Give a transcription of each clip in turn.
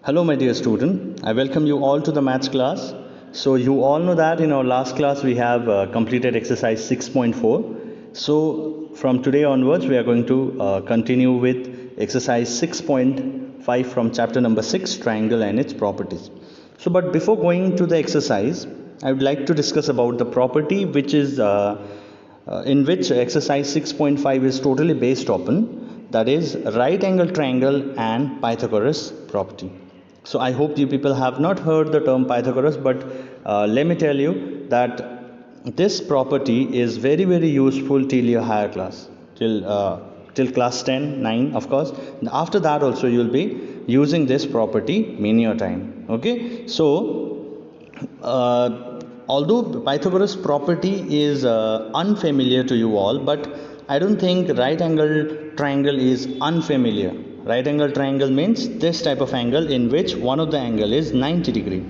Hello, my dear student. I welcome you all to the maths class. So, you all know that in our last class we have completed exercise 6.4. So, from today onwards, we are going to continue with exercise 6.5 from chapter number 6, triangle and its properties. So, but before going to the exercise, I would like to discuss about the property which is in which exercise 6.5 is totally based upon, that is right angle triangle and Pythagoras property. So I hope you people have not heard the term Pythagoras, but let me tell you that this property is very useful till your higher class, till class 10, 9 of course. After that also you will be using this property many a time. Okay, so although Pythagoras property is unfamiliar to you all, but I don't think right angle triangle is unfamiliar. Right angle triangle means this type of angle in which one of the angle is 90 degree,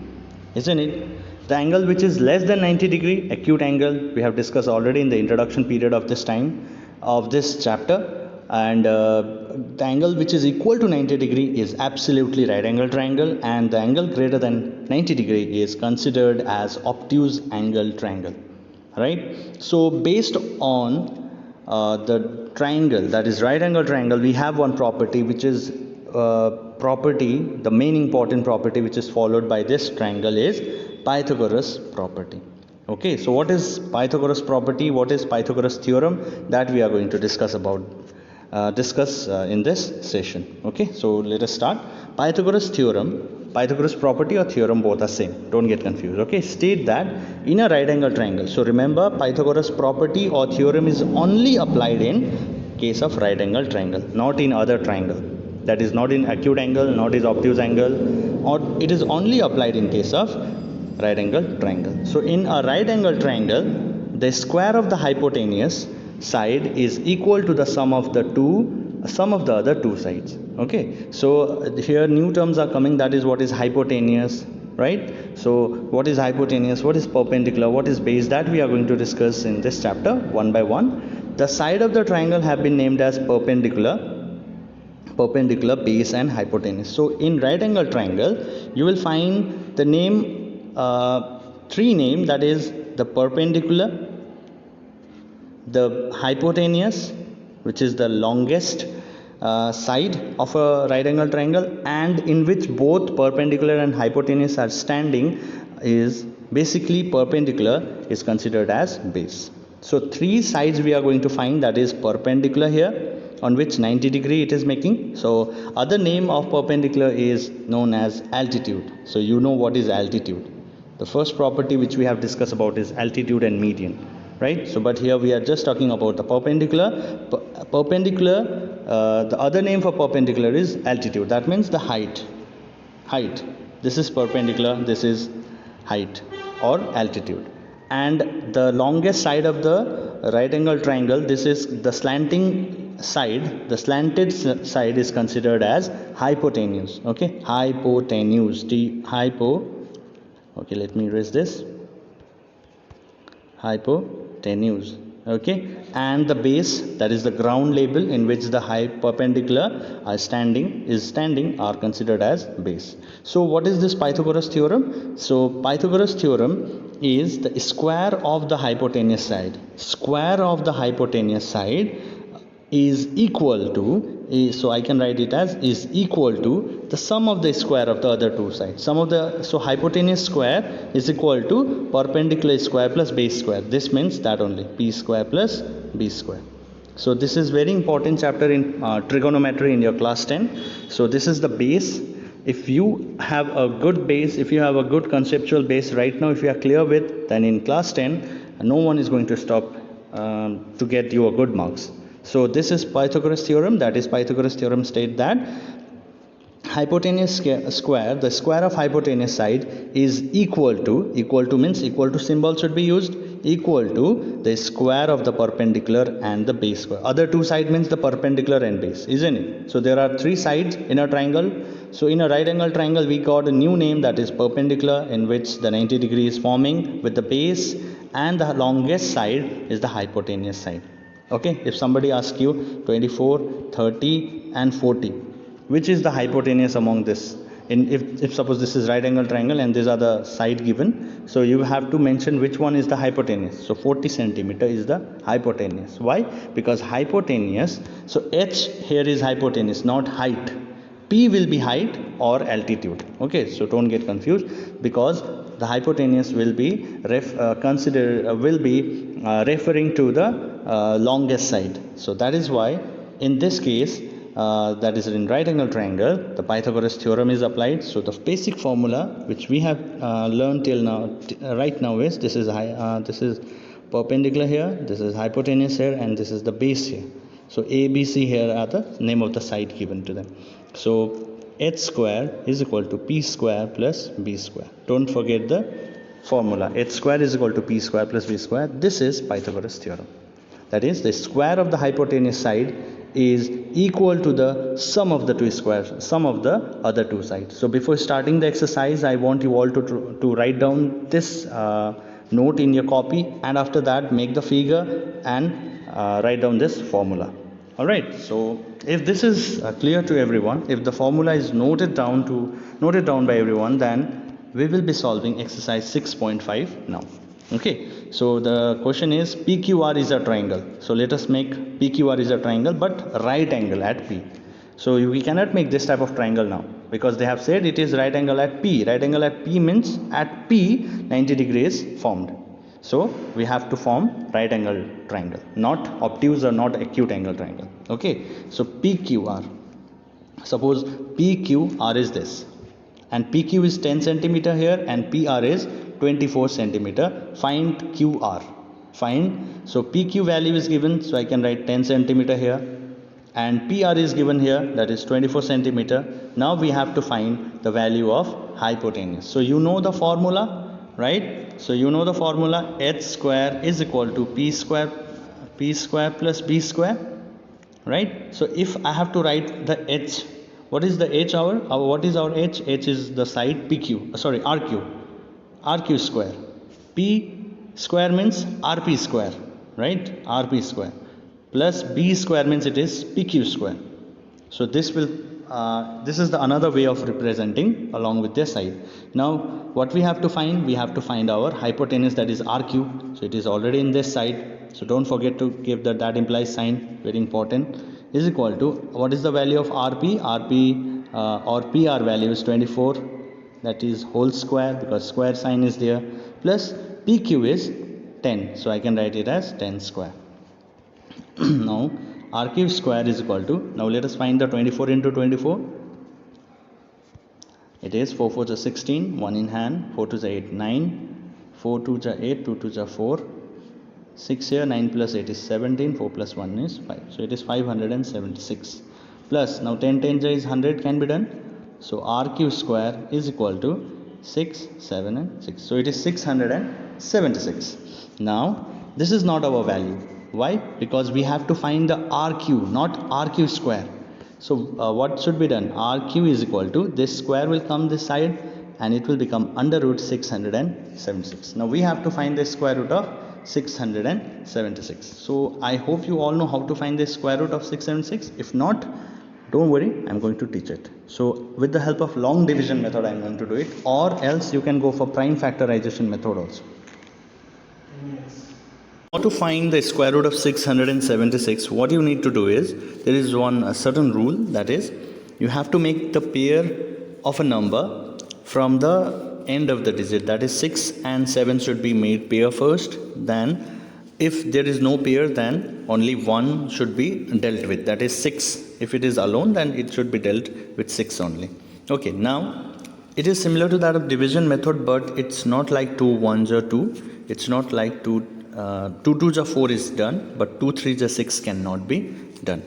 isn't it? The angle which is less than 90 degree, acute angle, we have discussed already in the introduction period of this time of this chapter, and the angle which is equal to 90 degree is absolutely right angle triangle, and the angle greater than 90 degree is considered as obtuse angle triangle, right? So based on the triangle, that is right angle triangle, we have one property which is the main important property which is followed by this triangle is Pythagoras property. Okay, so what is Pythagoras property, what is Pythagoras theorem, that we are going to discuss in this session. Okay, so let us start. Pythagoras theorem, Pythagoras property or theorem, both are same, don't get confused. Okay, state that in a right angle triangle, so remember Pythagoras property or theorem is only applied in case of right angle triangle, not in other triangle, that is not in acute angle, not in obtuse angle, or it is only applied in case of right angle triangle. So in a right angle triangle, the square of the hypotenuse side is equal to the sum of the other two sides. Okay, so here new terms are coming, that is what is hypotenuse, right? So what is hypotenuse, what is perpendicular, what is base, that we are going to discuss in this chapter one by one. The side of the triangle have been named as perpendicular, base and hypotenuse. So in right angle triangle you will find the three name, that is the perpendicular, the hypotenuse, which is the longest side of a right angle triangle, and in which both perpendicular and hypotenuse are standing, is basically perpendicular is considered as base. So three sides we are going to find, that is perpendicular here, on which 90 degree it is making. So other name of perpendicular is known as altitude. So you know what is altitude. The first property which we have discussed about is altitude and median, right? So but here we are just talking about the perpendicular. The other name for perpendicular is altitude, that means the height. This is perpendicular, this is height or altitude. And the longest side of the right angle triangle, this is the slanting side, the slanted side is considered as hypotenuse. Okay, hypotenuse, okay, let me erase this, hypotenuse. Okay, and the base, that is the ground level in which the perpendicular is standing are considered as base. So what is this Pythagoras theorem? So Pythagoras theorem is the square of the hypotenuse side. Square of the hypotenuse side is equal to, so I can write it as is equal to the sum of the square of the other two sides. So hypotenuse square is equal to perpendicular square plus base square. This means that only, p square plus b square. So this is very important chapter in trigonometry in your class 10. So this is the base. If you have a good base, if you have a good conceptual base right now, if you are clear with, then in class 10 no one is going to stop to get you a good marks. So this is Pythagoras theorem, that is Pythagoras theorem state that hypotenuse square, the square of hypotenuse side is equal to means equal to symbol should be used, equal to the square of the perpendicular and the base square. Other two side means the perpendicular and base, isn't it? So there are three sides in a triangle. So in a right angle triangle we got a new name, that is perpendicular, in which the 90 degree is forming with the base, and the longest side is the hypotenuse side. Okay, if somebody asks you 24, 30 and 40, which is the hypotenuse among this, if suppose this is right angle triangle and these are the side given, so you have to mention which one is the hypotenuse. So 40 centimeter is the hypotenuse. Why? Because hypotenuse, so h here is hypotenuse, not height. P will be height or altitude. Okay, so don't get confused, because the hypotenuse will be referring to the longest side. So that is why in this case, that is in right angle triangle, the Pythagoras theorem is applied. So the basic formula which we have learned till now, right now, is this is perpendicular here, this is hypotenuse here, and this is the base here. So A, B, C here are the name of the side given to them. So h square is equal to p square plus b square. Don't forget the formula. H square is equal to p square plus b square. This is Pythagoras theorem. That is, the square of the hypotenuse side is equal to the sum of the two squares, sum of the other two sides. So before starting the exercise, I want you all to write down this note in your copy, and after that make the figure and write down this formula. Alright, so if this is clear to everyone, if the formula is noted down by everyone, then we will be solving exercise 6.5 now. Okay, so the question is PQR is a triangle. So let us make PQR is a triangle but right angle at P. So we cannot make this type of triangle now, because they have said it is right angle at P. Right angle at P means at P 90 degrees formed. So we have to form right angle triangle, not obtuse or not acute angle triangle. Okay, so PQR, suppose PQR is this, and PQ is 10 centimeter here and PR is 24 centimeter. Find QR. So PQ value is given, so I can write 10 centimeter here, and PR is given here, that is 24 centimeter. Now we have to find the value of hypotenuse. So you know the formula, right? So you know the formula, h square is equal to p square plus b square, right? So if I have to write the h, what is the h what is our h? H is the side PQ, RQ square. P square means RP square, right? RP square plus b square means it is PQ square. So this is the another way of representing along with this side. Now what we have to find? We have to find our hypotenuse, that is RQ. So it is already in this side. So don't forget to give that implies sign, very important, is equal to, what is the value of RP? Or PR value is 24, that is whole square, because square sign is there, plus PQ is 10. So I can write it as 10 square. Now RQ square is equal to, now let us find the 24 into 24. It is 4 4 is 16, 1 in hand, 4 2 is 8, 9, 4 2 is 8, 2 2 is 4, 6 here, 9 plus 8 is 17, 4 plus 1 is 5. So it is 576. Plus, now 10 10 is 100 can be done. So RQ square is equal to 6, 7 and 6. So it is 676. Now this is not our value. Why? Because we have to find the RQ, not RQ square. So what should be done? RQ is equal to, this square will come this side and it will become under root 676. Now we have to find the square root of 676. So I hope you all know how to find the square root of 676. If not, don't worry, I'm going to teach it. So with the help of long division method I'm going to do it, or else you can go for prime factorization method also. How to find the square root of 676? What you need to do is, there is one certain rule, that is, you have to make the pair of a number from the end of the digit, that is 6 and 7 should be made pair first. Then if there is no pair, then only one should be dealt with, that is 6. If it is alone, then it should be dealt with 6 only. Okay, now it is similar to that of division method, but it's not like 2 1s are 2. It's not like 2 2s are 4 is done, but 2 3s are 6 cannot be done.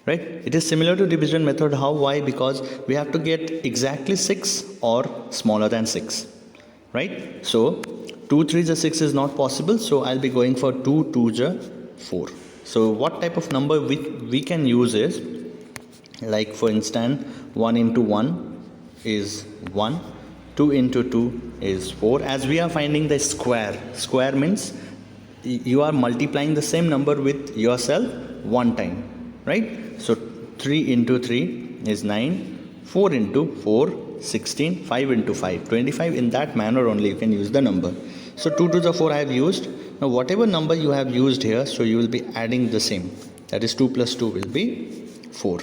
Right? It is similar to division method. How? Why? Because we have to get exactly 6 or smaller than 6. Right? So 2 3s are 6 is not possible. So I'll be going for 2 2s are 4. So what type of number we can use is, like for instance, 1 into 1 is 1, 2 into 2 is 4. As we are finding the square means you are multiplying the same number with yourself one time, right? So 3 into 3 is 9, 4 into 4 16, 5 into 5, 25. In that manner only you can use the number. So 2 to the 4 I have used. Now whatever number you have used here, so you will be adding the same. That is 2 plus 2 will be 4.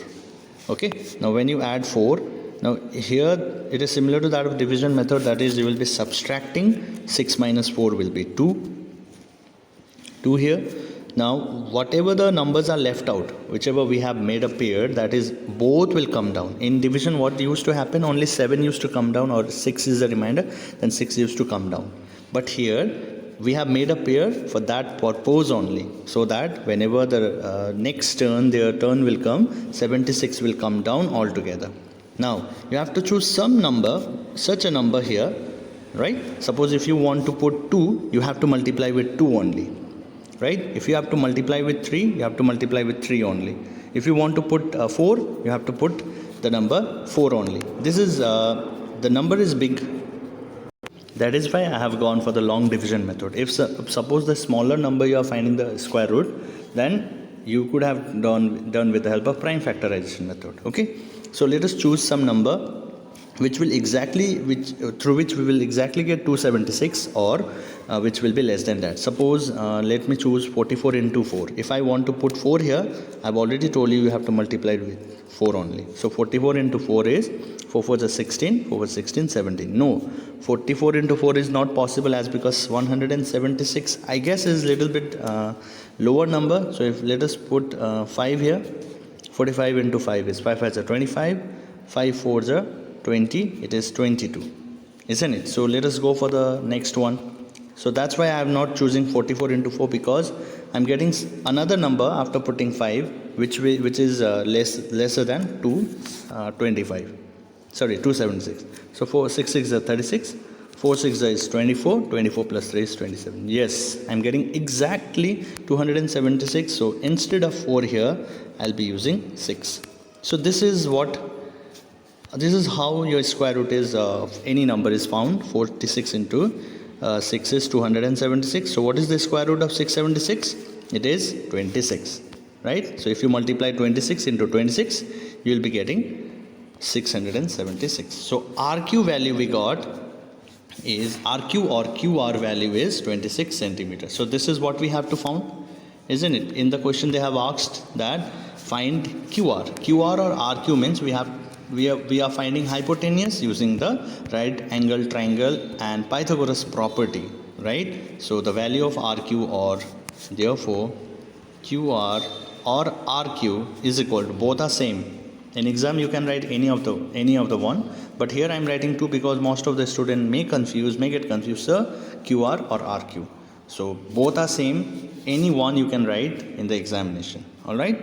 Okay. Now when you add 4, now here it is similar to that of division method. That is, you will be subtracting 6 minus 4 will be 2. 2 here. Now whatever the numbers are left out, whichever we have made a pair, that is both will come down. In division what used to happen, only 7 used to come down, or 6 is the remainder, then 6 used to come down. But here we have made a pair for that purpose only, so that whenever the next turn, their turn will come, 76 will come down altogether. Now you have to choose some number, such a number here, right? Suppose if you want to put 2, you have to multiply with 2 only. Right? If you have to multiply with 3, you have to multiply with 3 only. If you want to put 4, you have to put the number 4 only. This is, the number is big. That is why I have gone for the long division method. If suppose the smaller number you are finding the square root, then you could have done with the help of prime factorization method. Okay. So let us choose some number through which we will exactly get 276, or which will be less than that. Suppose let me choose 44 into 4. If I want to put 4 here, I've already told you have to multiply it with 4 only. So 44 into 4 is 4 4 is 16, 4 4 16, 17. No, 44 into 4 is not possible, as because 176 I guess is little bit lower number. So if let us put 5 here. 45 into 5 is 5 5 is 25, 5 4 is 20, it is 22, isn't it? So let us go for the next one. So that's why I am not choosing 44 into 4, because I'm getting another number after putting 5, which is lesser than 276. So 4 6 6 is 36, 4 6 is 24, 24 plus 3 is 27. Yes, I'm getting exactly 276. So instead of 4 here, I'll be using 6. So this is how your square root is of any number is found. 46 into 6 is 276. So what is the square root of 676? It is 26, right? So if you multiply 26 into 26, you will be getting 676. So RQ value we got is RQ or QR value is 26 centimeters. So this is what we have to find, isn't it? In the question they have asked that find QR. QR or RQ means we are finding hypotenuse using the right angle triangle and Pythagoras property, right? So the value of RQ, or therefore QR or RQ is equal to, both are same. In exam you can write any of the one, but here I am writing 2 because most of the student may get confused, sir, QR or RQ. So both are same, any one you can write in the examination. All right.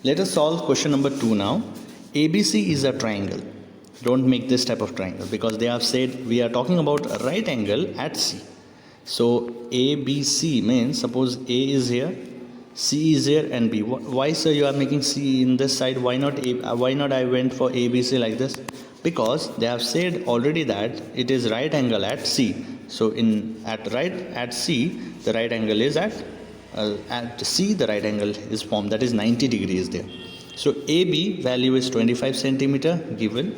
Let us solve question number 2 now. ABC is a triangle. Don't make this type of triangle, because they have said we are talking about a right angle at C. So ABC means, suppose A is here, C is here, and B. Why, sir, you are making C in this side? Why not I went for ABC like this? Because they have said already that it is right angle at C. So at C, the right angle is at C, the right angle is formed, that is 90 degrees there. So AB value is 25 centimeter given,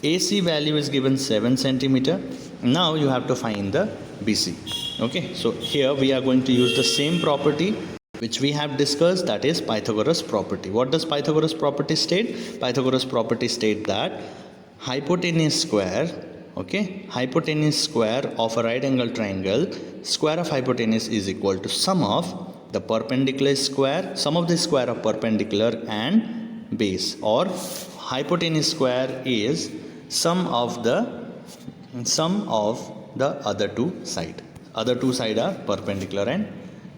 AC value is given 7 centimeter. Now you have to find the BC. Okay, so here we are going to use the same property which we have discussed, that is Pythagoras property. What does Pythagoras property state? Pythagoras property state that hypotenuse square of a right angle triangle, square of hypotenuse is equal to sum of the perpendicular square, sum of the square of perpendicular and base, or hypotenuse square is sum of the other two side. Other two side are perpendicular and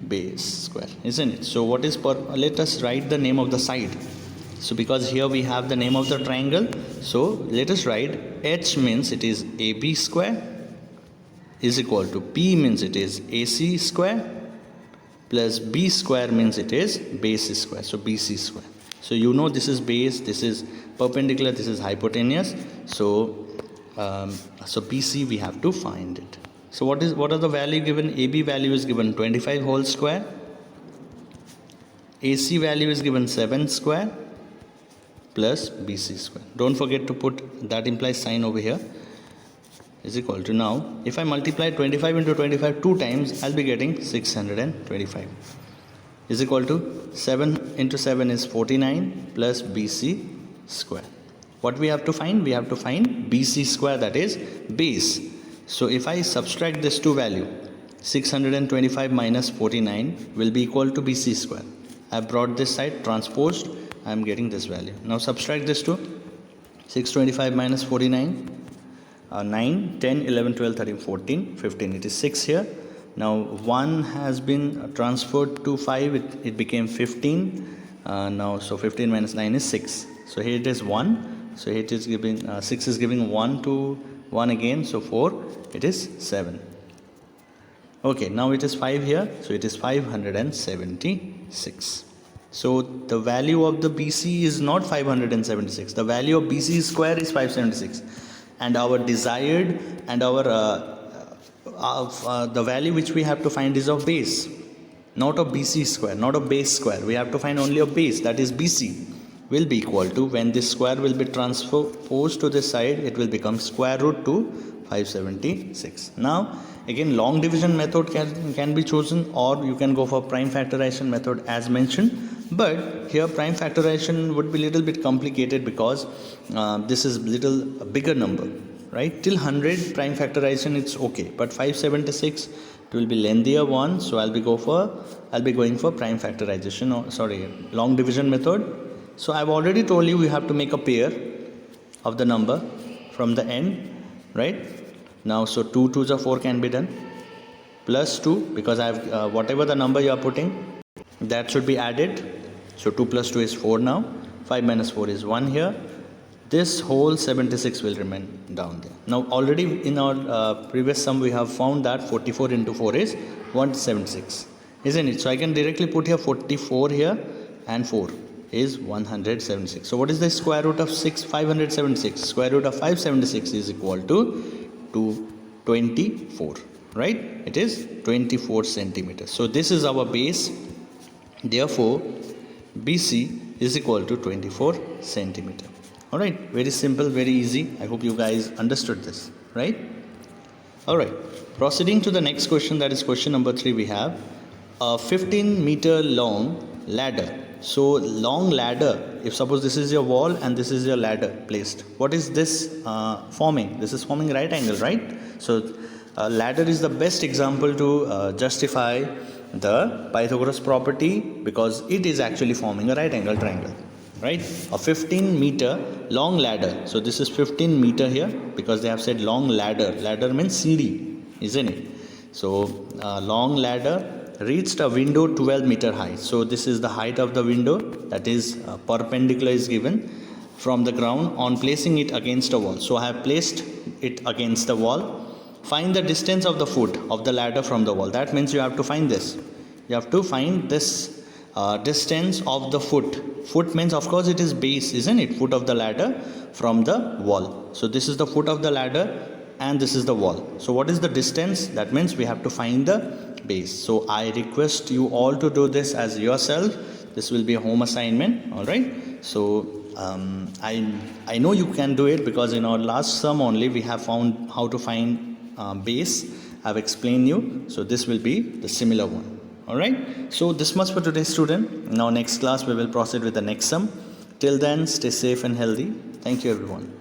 base square, isn't it? So what is let us write the name of the side. So because here we have the name of the triangle, so let us write H means it is AB square is equal to P means it is AC square plus B square means it is base square. So BC square. So you know this is base, this is perpendicular, this is hypotenuse. So BC we have to find it. So what are the value given? AB value is given 25 whole square, AC value is given 7 square, plus BC square. Don't forget to put that implies sign over here, is equal to, now if I multiply 25 into 25 two times, I'll be getting 625, is equal to 7 into 7 is 49 plus BC square. What we have to find? We have to find BC square, that is base. So if I subtract this two value, 625 minus 49 will be equal to BC square. I have brought this side transposed, I am getting this value. Now subtract this two, 625 minus 49, 9, 10, 11, 12, 13, 14, 15, it is 6 here. Now 1 has been transferred to 5, it became 15. Now so 15 minus 9 is 6. So here it is 1. So here it is giving 6 is giving 1 to 1 again. So 4, it is 7. Okay, now it is 5 here. So it is 576. So the value of the BC is not 576. The value of BC square is 576. And our desired and our the value which we have to find is of base, not of BC square, not of base square. We have to find only of base, that is BC, will be equal to, when this square will be transposed to this side, it will become square root to 576. Now again, long division method can be chosen, or you can go for prime factorization method as mentioned. But here prime factorization would be little bit complicated because this is little bigger number, right? Till 100 prime factorization it's okay, but 576 it will be lengthier one. So I'll be going for prime factorization, or long division method. So I've already told you have to make a pair of the number from the end, right? Now so 2 2s are 4 can be done, plus 2, because I've whatever the number you are putting, that should be added. So 2 plus 2 is 4 now. 5 minus 4 is 1 here. This whole 76 will remain down there. Now already in our previous sum we have found that 44 into 4 is 176, isn't it? So I can directly put here 44 here, and 4 is 176. So what is the square root of 576? Square root of 576 is equal to 24, right? It is 24 centimeters. So this is our base. Therefore BC is equal to 24 centimeter. All right, very simple, very easy. I hope you guys understood this, right? All right, proceeding to the next question, that is question number 3. We have a 15-meter long ladder. So long ladder, if suppose this is your wall and this is your ladder placed, what is this forming? This is forming right angle, right? So ladder is the best example to justify the Pythagoras property, because it is actually forming a right angle triangle, right? A 15-meter long ladder. So this is 15 meter here, because they have said long ladder. Ladder means CD, isn't it? So long ladder reached a window 12 meter high. So this is the height of the window, that is perpendicular is given from the ground on placing it against a wall. So I have placed it against the wall. Find the distance of the foot of the ladder from the wall. That means you have to find this. You have to find this distance of the foot. Foot means, of course, it is base, isn't it? Foot of the ladder from the wall. So this is the foot of the ladder and this is the wall. So what is the distance? That means we have to find the base. So I request you all to do this as yourself. This will be a home assignment. All right. So I know you can do it, because in our last sum only we have found how to find base. I have explained you. So this will be the similar one. All right. So this much for today's student. Now next class we will proceed with the next sum. Till then, stay safe and healthy. Thank you everyone.